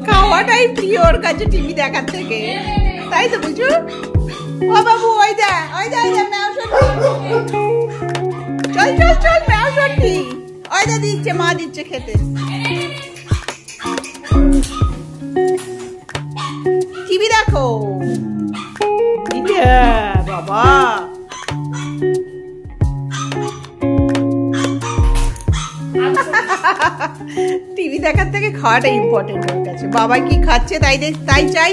খাওয়াটাই প্রিয় ওর কাছে টিভি দেখার থেকে, তাই তো বুঝু? ও বাবু ওই যা ম্যাও সত্যি, চল চল চল ম্যাও সত্যি, ওই যা দিচ্ছে, মা দিচ্ছে খেতে। টিভি দেখো বাবা, টিভি দেখার থেকে খাওয়াটা ইম্পর্টেন্ট ওর কাছে। বাবা কি খাচ্ছে তাই চাই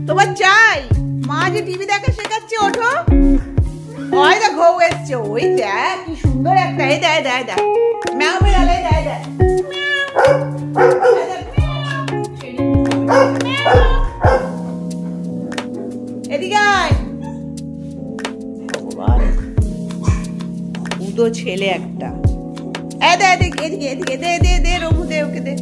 তোমার চাই। মা যে টিভি দেখা শেখাচ্ছে, ওঠো। ওই দেখ ঘৌ এসছে, ওই দেখ কি সুন্দর একটা, এই দেখ দেখ দেখ ম্যাও বেড়ালে, দেখ দেখ এদিকে আয়। উদো ছেলে একটা, এদিকে এদিকে দে দে দে রঘু, দে ওকে দে।